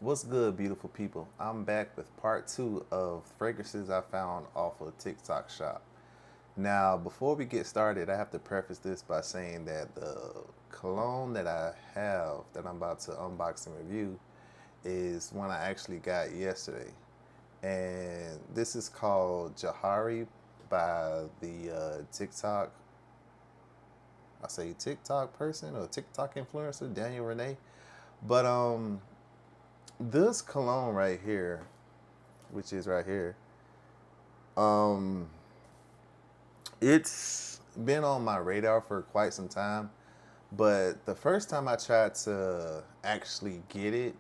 What's good, beautiful people? I'm back with part two of fragrances I found off of TikTok shop. Now, before we get started, I have to preface this by saying that the cologne that I have that I'm about to unbox and review is one I actually got yesterday. And this is called Jawhari by the I say TikTok person or TikTok influencer, Daniel Rene. But this cologne right here, which is right here, um, it's been on my radar for quite some time. But the first time I tried to actually get it,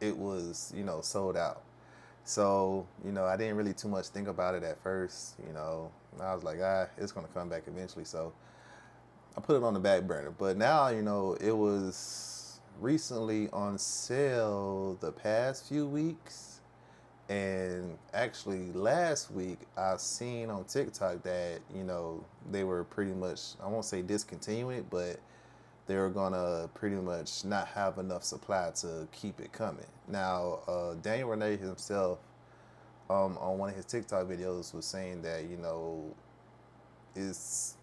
it was, sold out. So, I didn't really too much think about it at first. I was like, it's gonna come back eventually. So I put it on the back burner. But now, it was recently on sale the past few weeks. And actually, last week, I seen on TikTok that, they were pretty much, I won't say discontinuing it, but they were gonna pretty much not have enough supply to keep it coming. Now, Daniel Rene himself, on one of his TikTok videos, was saying that, it's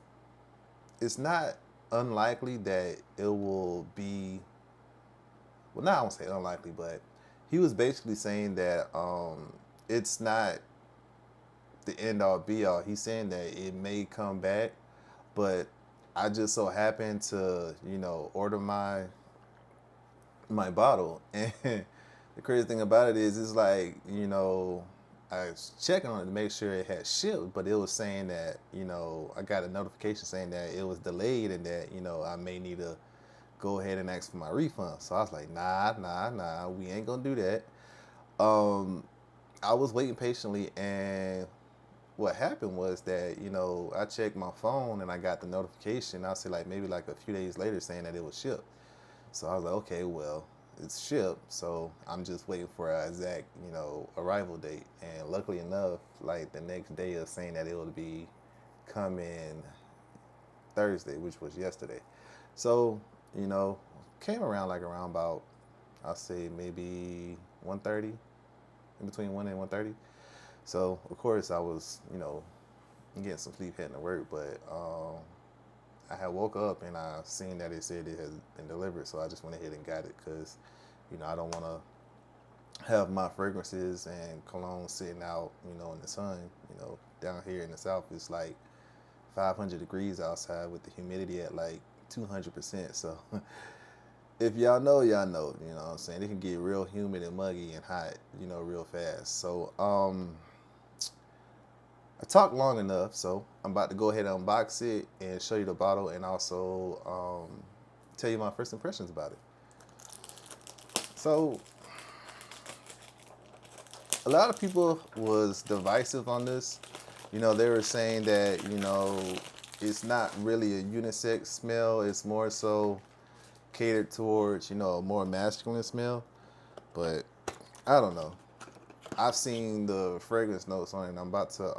it's not unlikely that it will be, well, not I won't say unlikely, but he was basically saying that it's not the end all be all. He's saying that it may come back, but I just so happened to, order my bottle. And the crazy thing about it is, it's like, I was checking on it to make sure it had shipped, but it was saying that, I got a notification saying that it was delayed and that, I may need to go ahead and ask for my refund. So I was like, nah, we ain't gonna do that. Um, I was waiting patiently, and what happened was that, I checked my phone and I got the notification. I'll say like maybe like a few days later saying that it was shipped. So I was like, okay, well, it's shipped, so I'm just waiting for an exact, arrival date. And luckily enough, like the next day of saying that it would be coming Thursday, which was yesterday. So, you know, came around like around about, I'll say maybe 1:30, in between 1 and 1:30. So of course I was, getting some sleep heading to work, but I had woke up and I seen that it said it has been delivered, so I just went ahead and got it because, I don't want to have my fragrances and cologne sitting out, in the sun. Down here in the south, it's like 500 degrees outside with the humidity at like 200%. So if y'all know, y'all know. You know what I'm saying? It can get real humid and muggy and hot, real fast. So I talked long enough, so I'm about to go ahead and unbox it and show you the bottle and also tell you my first impressions about it. So a lot of people was divisive on this. They were saying that, it's not really a unisex smell. It's more so catered towards, a more masculine smell. But I don't know. I've seen the fragrance notes on it, and I'm about to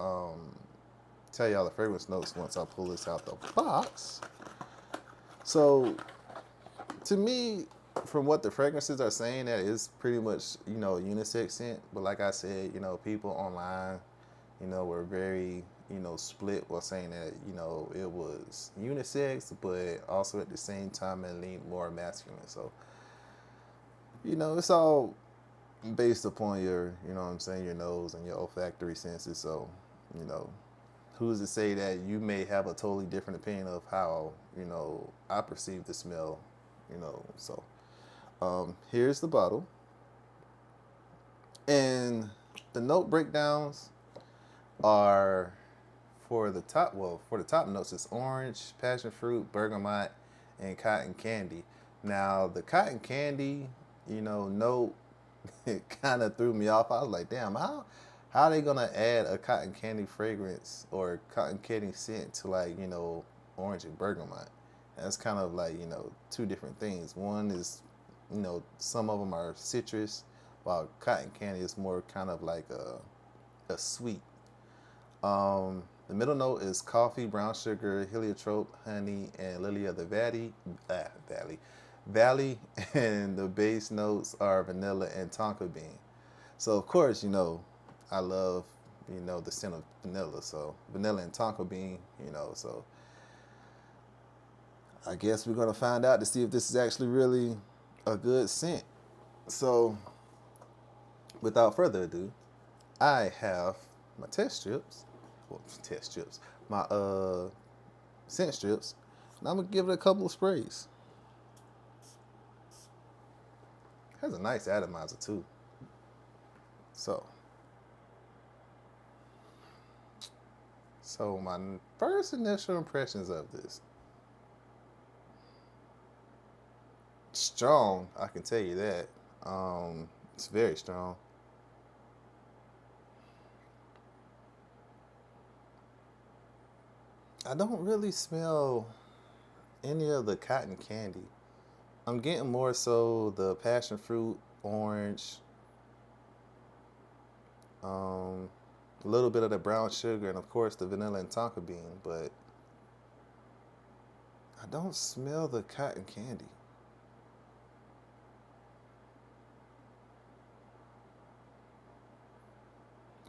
tell y'all the fragrance notes once I pull this out the box. So, to me, from what the fragrances are saying, that is pretty much, unisex scent. But like I said, people online, were very, split while saying that, it was unisex, but also at the same time it leaned more masculine. So, it's all based upon your, what I'm saying, your nose and your olfactory senses. So, you know, who's to say that you may have a totally different opinion of how, I perceive the smell, So, here's the bottle. And the note breakdowns are for the top notes, it's orange, passion fruit, bergamot, and cotton candy. Now, the cotton candy, note, it kind of threw me off. I was like, damn, how are they gonna add a cotton candy fragrance or cotton candy scent to like, orange and bergamot? And that's kind of like, two different things. One is, some of them are citrus, while cotton candy is more kind of like a sweet. The middle note is coffee, brown sugar, heliotrope, honey, and lily of the valley. Valley, and the base notes are vanilla and tonka bean. So of course, I love, the scent of vanilla. So vanilla and tonka bean, so I guess we're gonna find out to see if this is actually really a good scent. So without further ado, I have my test strips. Well, test strips. My scent strips. And I'm gonna give it a couple of sprays. It has a nice atomizer too. So my first initial impressions of this. Strong, I can tell you that. It's very strong. I don't really smell any of the cotton candy. I'm getting more so the passion fruit, orange, a little bit of the brown sugar, and of course the vanilla and tonka bean, but I don't smell the cotton candy.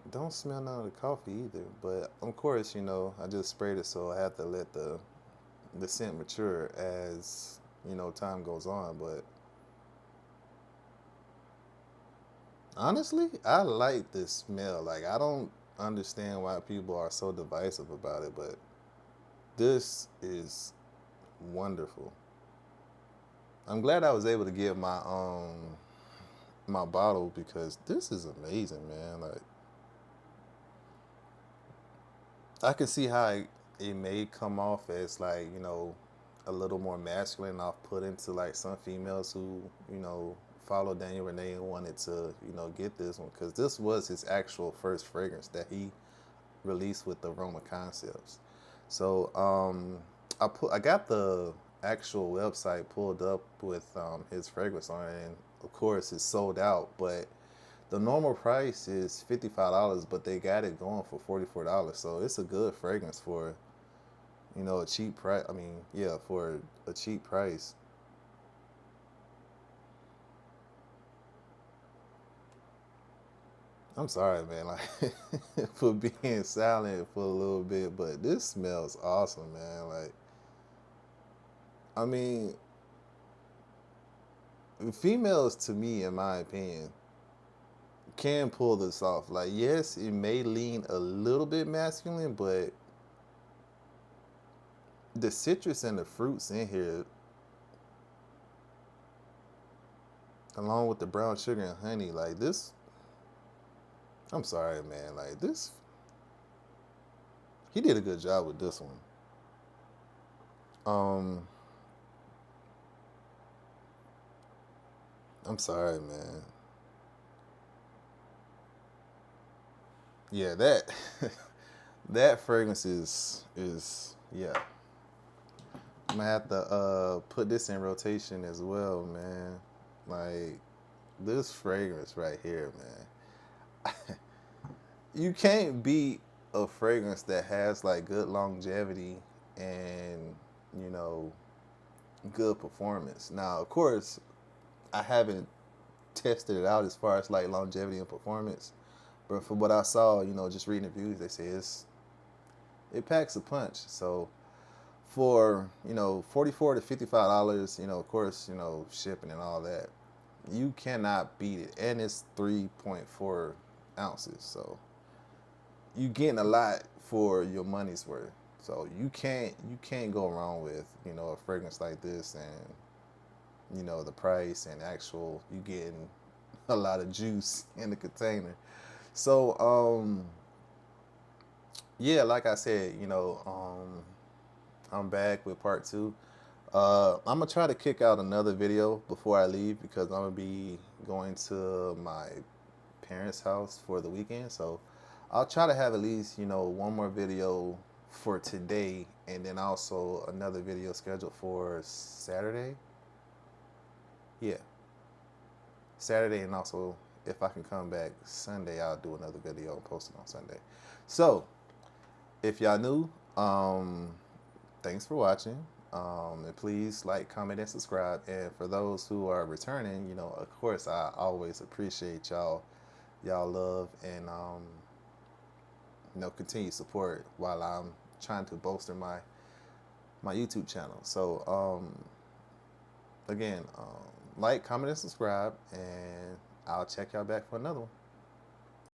I don't smell none of the coffee either, but of course, I just sprayed it, so I have to let the scent mature as, time goes on, but honestly, I like this smell. Like, I don't understand why people are so divisive about it, but this is wonderful. I'm glad I was able to get my bottle because this is amazing, man. Like, I can see how it may come off as like, a little more masculine, off-putting to like some females who, follow Daniel Rene and wanted to, get this one, because this was his actual first fragrance that he released with the Aroma Concepts. So I got the actual website pulled up with his fragrance on it, and of course it's sold out. But the normal price is $55, but they got it going for $44. So it's a good fragrance for, a cheap price. I mean, yeah, for a cheap price. I'm sorry, man, like for being silent for a little bit, but this smells awesome, man. Like, I mean, females, to me, in my opinion, can pull this off. Like, yes, it may lean a little bit masculine, but the citrus and the fruits in here, along with the brown sugar and honey, like this, I'm sorry, man, like this, he did a good job with this one. Um, I'm sorry, man. Yeah, that that fragrance is yeah. I'm gonna have to put this in rotation as well, man. Like, this fragrance right here, man. You can't beat a fragrance that has like good longevity and, you know, good performance. Now, of course, I haven't tested it out as far as like longevity and performance, but from what I saw, just reading reviews, they say it packs a punch. So for, $44 to $55, of course, shipping and all that, you cannot beat it, and it's 3.4 ounces. So you getting a lot for your money's worth. So you can't go wrong with, a fragrance like this, and the price, and actual, you getting a lot of juice in the container. So yeah, like I said, I'm back with part two. I'm gonna try to kick out another video before I leave, because I'm gonna be going to my parents' house for the weekend. So I'll try to have at least, one more video for today, and then also another video scheduled for Saturday. Yeah, Saturday, and also if I can come back Sunday, I'll do another video and post it on Sunday. So if y'all new, thanks for watching. And please like, comment, and subscribe. And for those who are returning, of course, I always appreciate y'all love and continued support while I'm trying to bolster my YouTube channel. So again, like, comment, and subscribe, and I'll check y'all back for another one.